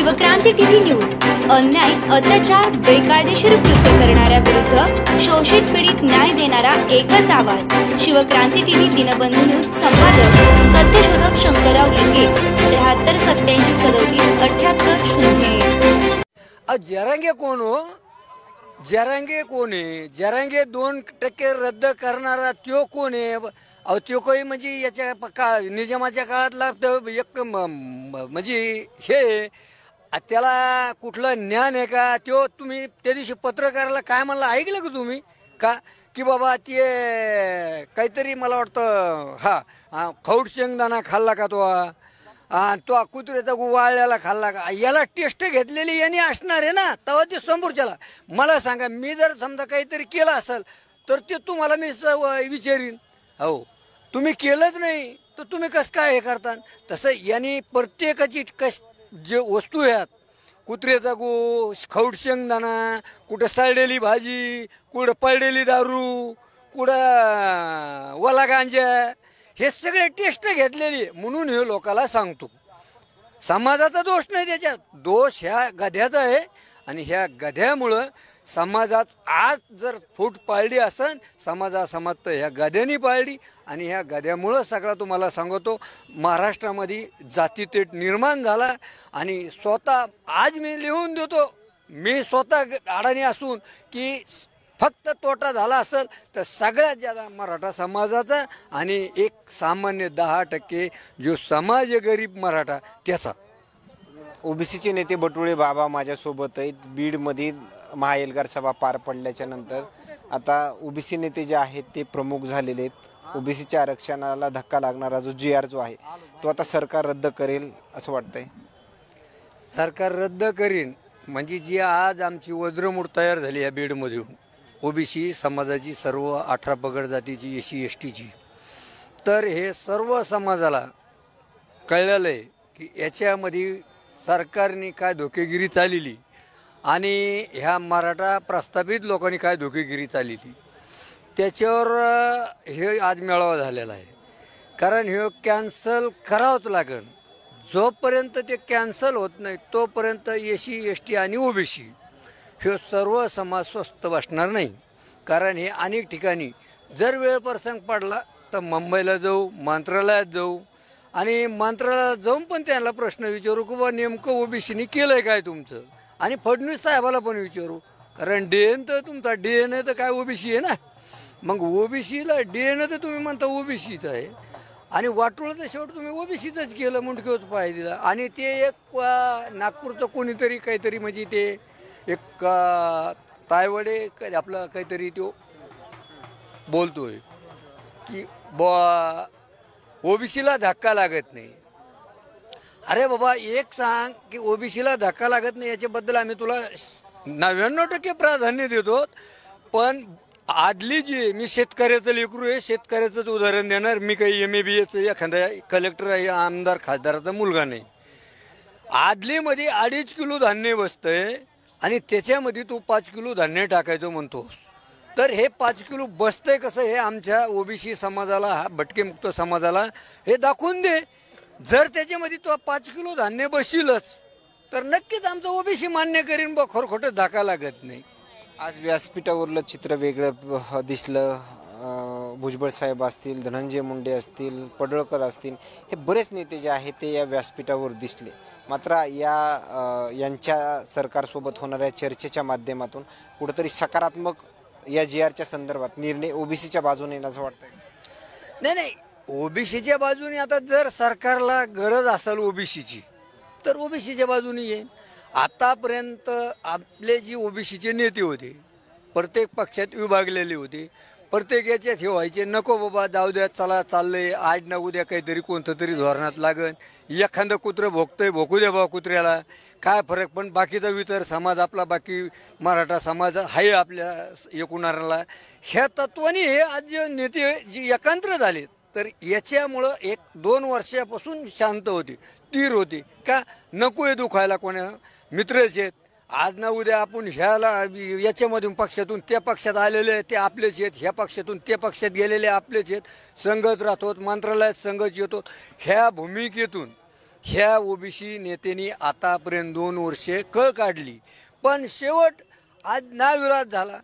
Shivkranti TV news अन्याय अत्याचार बेकायदेशीर कृत्य करणाऱ्या विरुद्ध शोषित पीडित न्याय देणारा एकच आवाज शिवक्रांती टीव्ही दिनबंधू न्यूज संपादक सत्यशोधक शंकरराव लिंगे 73 87 37 78 0 जरांगे कोण हो जरांगे कोण आहे जरांगे 2% रद्द करणारा त्यो कोण आहे अहो त्यो काही म्हणजे याच्या निजामाच्या काळातला एक म्हणजे हे त्याला कुठलं ज्ञान आहे का त्यो तुम्ही त्या दिवशी पत्रकाराला काय म्हणलं ऐकलं का तुम्ही का की बाबा ते काहीतरी मला वाटतं हा खौड शेंगदाणा खाल्ला का तो कुत्र्याचा वाळल्याला खाल्ला का याला टेस्ट घेतलेली यांनी असणार आहे ना तेव्हा ते समोरच्याला मला सांगा मी जर समजा काहीतरी केलं असेल तर ते तुम्हाला मी विचारीन हो तुम्ही केलंच नाही तर तुम्ही कसं काय हे करता तसं यांनी प्रत्येकाची जे वस्तू आहेत कुत्र्याचा गो खौड शेंगदाणा कुठं सडलेली भाजी कुठं पडलेली दारू कुठं वला गांजा हे सगळे टेस्ट घेतलेली म्हणून हे लोकाला सांगतो समाजाचा दोष नाही त्याच्यात दोष ह्या गध्याचा आहे आणि ह्या गध्यामुळं समाजात आज जर फूट पाळली असन समाजासमाज तर ह्या गध्यानी पाळली आणि ह्या गध्यामुळं सगळा तुम्हाला सांगतो महाराष्ट्रामध्ये जातीतेट निर्माण झाला आणि स्वतः आज मी लिहून देतो मी स्वतः अडाणी असून की फक्त तोटा झाला असेल तर सगळ्यात जादा मराठा समाजाचा आणि एक सामान्य 10% जो समाज गरीब मराठा त्याचा ओबीसीचे नेते बटुळे बाबा माझ्यासोबत आहेत बीडमध्ये महाएल्गार सभा पार पडल्याच्या नंतर आता ओबीसी नेते जे आहेत ते प्रमुख झालेले आहेत ओबीसीच्या आरक्षणाला धक्का लागणारा जो GR जो आहे तो आता सरकार रद्द करेल असं वाटतंय सरकार रद्द करीन म्हणजे जी आज आमची वज्रमूठ तयार झाली या बीडमधून ओबीसी समाजाची सर्व 18 पगड जातीची SC STची तर हे सर्व समाजाला कळलेलं आहे की याच्यामध्ये सरकारने काय धोकेगिरी चालली आणि ह्या मराठा प्रस्थापित लोकांनी काय धोकेगिरी चालली त्याच्यावर हे आज मेळावा झालेला आहे कारण हे कॅन्सल करावंच लागेल जोपर्यंत ते कॅन्सल होत नाही तोपर्यंत SC ST आणि ओबीसी हे सर्व समाज स्वस्थ बसणार नाही कारण हे अनेक ठिकाणी जर वेळ प्रसंग पडला तर मुंबईला जाऊ मंत्रालयात जाऊ आणि मंत्रालयात जाऊन पण त्यांना प्रश्न विचारू की बा नेमकं ओबीसीने केलं आहे काय तुमचं आणि फडणवीस साहेबाला पण विचारू कारण DN तर तुमचा DNA तर काय ओबीसी आहे ना मग ओबीसीला DNA तर तुम्ही म्हणता ओबीसीच आहे आणि वाटोळं तर शेवट तुम्ही ओबीसीचंच केलं मुंडकेच पाय दिला आणि ते एक नागपूरचं कोणीतरी काहीतरी म्हणजे ते एक तायवडे आपला काहीतरी तो बोलतोय की बा ओबीसीला धक्का लागत नाही अरे बाबा एक सांग की ओबीसीला धक्का लागत नाही याच्याबद्दल आम्ही तुला 99% प्राधान्य देतो पण आदली जी मी शेतकऱ्याचं लेकरू आहे शेतकऱ्याचंच उदाहरण देणार मी काही MABAचं एखादा कलेक्टर आहे आमदार खासदाराचा मुलगा नाही आदलीमध्ये 2.5 किलो धान्य बसतंय आणि त्याच्यामध्ये तू 5 किलो धान्य टाकायचं म्हणतोस तर हे 5 किलो बसतंय कसं हे आमच्या ओबीसी समाजाला हा भटकेमुक्त समाजाला हे दाखवून दे जर त्याच्यामध्ये तो 5 किलो धान्य बसीलच तर नक्कीच आमचं ओबीसी मान्य करीन बा खोटं धक्का लागत नाही आज व्यासपीठावरलं चित्र वेगळं दिसलं भुजबळ साहेब असतील धनंजय मुंडे असतील पडळकर असतील हे बरेच नेते जे आहेत ते या व्यासपीठावर दिसले मात्र यांच्या सरकारसोबत होणाऱ्या चर्चेच्या माध्यमातून कुठंतरी सकारात्मक या GRच्या संदर्भात निर्णय ओबीसीच्या बाजूने असं वाटतंय नाही ओबीसीच्या बाजूने आता जर सरकारला गरज असेल ओबीसीची तर ओबीसीच्या बाजूने येईल आतापर्यंत आपले जी ओबीसीचे नेते होते प्रत्येक पक्षात विभागलेले होते प्रत्येक याच्यात हे व्हायचे नको बाबा जाऊ द्या चला चाललंय आज ना उद्या काहीतरी कोणतं तरी धोरणात लागन एखादं कुत्रं भोगतंय भोगू द्या बाबा कुत्र्याला काय फरक पण बाकीचा इतर समाज आपला बाकी मराठा समाज आहे आपल्या एकूणाला ह्या तत्वाने हे आज जे नेते जे एकांत्र झाले तर याच्यामुळं 1-2 वर्षापासून शांत होते तीर होते का नको आहे दुखायला कोणा मित्रच आहेत आज ना उद्या आपण ह्याला याच्यामधून पक्षातून त्या पक्षात आलेले ते आपलेच आहेत ह्या पक्षातून त्या पक्षात गेलेले आपलेच आहेत संगत राहतो मंत्रालयात संगत येतो ह्या भूमिकेतून ह्या ओबीसी नेत्यांनी आतापर्यंत 2 वर्षे कळ काढली, पण शेवट आज नाविलाज झाला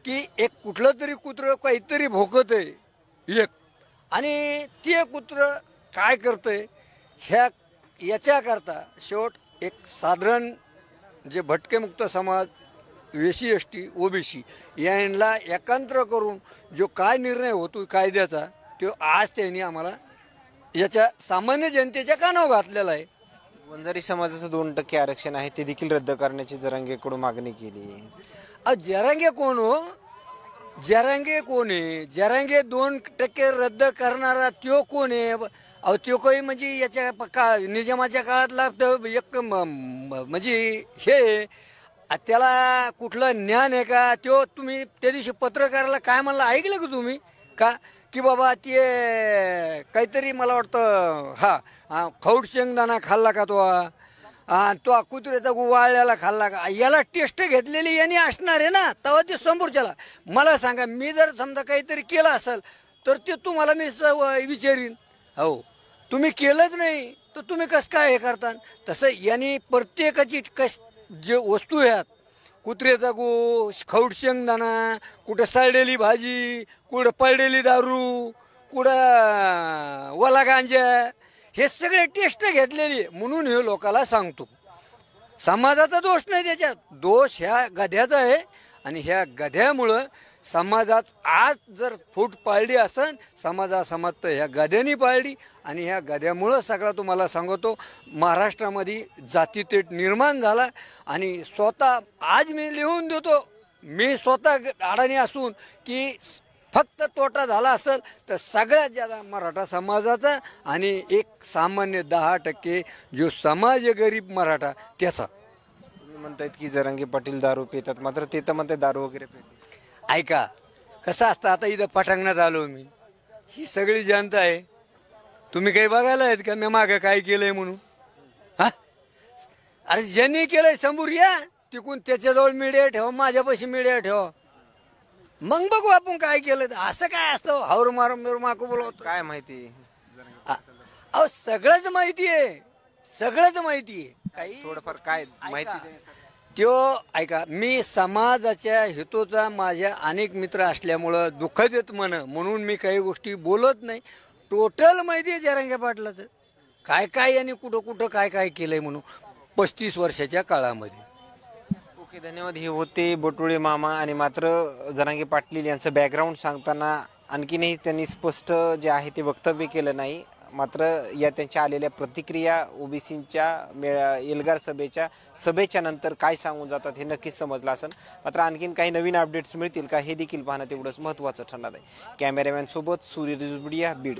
की एक कुठलं तरी कुत्रं काहीतरी भोकत आहे एक, आणि ते कुत्रं काय करतंय याच्याकरता शेवट एक साधारण जे भटकेमुक्त समाज, एसी एसटी ओबीसी यांना एकत्र करून जो काय निर्णय होतो कायद्याचा, तो आज त्यांनी आम्हाला याच्या सामान्य जनतेच्या कानावर घातलेला आहे. वंजारी समाजाचं 2% आरक्षण आहे ते देखील रद्द करण्याची जरांगेकडून मागणी केली. जरांगे कोण हो? जरांगे कोण आहे? जरांगे 2% रद्द करणारा त्यो कोण आहे? अहो त्यो काही म्हणजे याच्या निजामाच्या काळातला एक म्हणजे हे त्याला कुठलं ज्ञान आहे का? त्यो तुम्ही त्या दिवशी पत्रकाराला काय म्हणलं ऐकलं का तुम्ही का? की बाबा ते काहीतरी मला वाटतं खौट शेंगदाणा खाल्ला का तो कुत्र्याचा वाळल्याला खाल्ला का? याला टेस्ट घेतलेली यांनी असणार आहे ना, तेव्हा ते समोरच्याला. मला सांगा, मी जर समजा काहीतरी केलं असेल तर ते तुम्हाला मी विचारीन. हो, तुम्ही केलंच नाही तर तुम्ही कसं काय हे करता? तसं यांनी प्रत्येकाची जे वस्तू आहेत, कुत्र्याचा गो, खौट शेंगदाणा, कुठं सडलेली भाजी, कुठं पडलेली दारू, कुठं वला गांजा, हे सगळे टेस्ट घेतलेली आहे. म्हणून हे लोकाला सांगतो, समाजाचा दोष नाही, त्याच्यात दोष ह्या गध्याचा आहे. आणि ह्या गध्यामुळं समाजात आज जर फूट पाळली असेल, समाज तर ह्या गध्यानी पाळली. आणि ह्या गध्यामुळं सगळा तुम्हाला सांगतो महाराष्ट्रामध्ये जातीतेट निर्माण झाला. आणि स्वतः आज मी लिहून देतो, मी स्वतः अडाणी असून की फक्त तोटा झाला असेल तर सगळ्यात जादा मराठा समाजाचा, आणि एक सामान्य 10% जो समाज आहे गरीब मराठा त्याचा. तुम्ही म्हणतायत की जरांगे पाटील दारू पितात, मात्र ते तर म्हणतात दारू वगैरे पितात. ऐका कसं असतं, आता इथं पटांगणात आलो मी, ही सगळी जनता आहे. तुम्ही काही बघायला आहेत का मी मागं काय केलंय म्हणून? हा, अरे ज्यांनी केलंय समोर या, तिकून त्याच्याजवळ मीडिया ठेवा, माझ्यापाशी मीडिया ठेवा, मग बघू आपण काय केलं. असं काय असतं हावर मारून माकू बोलवतो? काय माहिती? अहो सगळंच माहिती आहे, सगळंच माहिती आहे. काही थोडंफार काय माहिती त्यो ऐका, मी समाजाच्या हेतूचा माझ्या अनेक मित्र असल्यामुळं दुःख देत म्हणून मी काही गोष्टी बोलत नाही. टोटल माहिती आहे जरांगे पाटलाचं काय काय यांनी कुठं कुठं काय काय केलंय म्हणून 35 वर्षाच्या काळामध्ये. ओके, धन्यवाद. हे होते बटुळे मामा. आणि मात्र जरांगे पाटील यांचं बॅकग्राऊंड सांगताना आणखीनही त्यांनी स्पष्ट जे आहे ते वक्तव्य केलं नाही. मात्र या त्यांच्या आलेल्या प्रतिक्रिया ओबीसींच्या एल्गार सभेच्या नंतर काय सांगून जातात हे नक्कीच समजलं असेल. मात्र आणखीन काही नवीन अपडेट्स मिळतील का हे देखील पाहणं तेवढंच महत्त्वाचं ठरणार आहे. कॅमेरामॅन सोबत सूर्य रिजुबिडिया, बीड.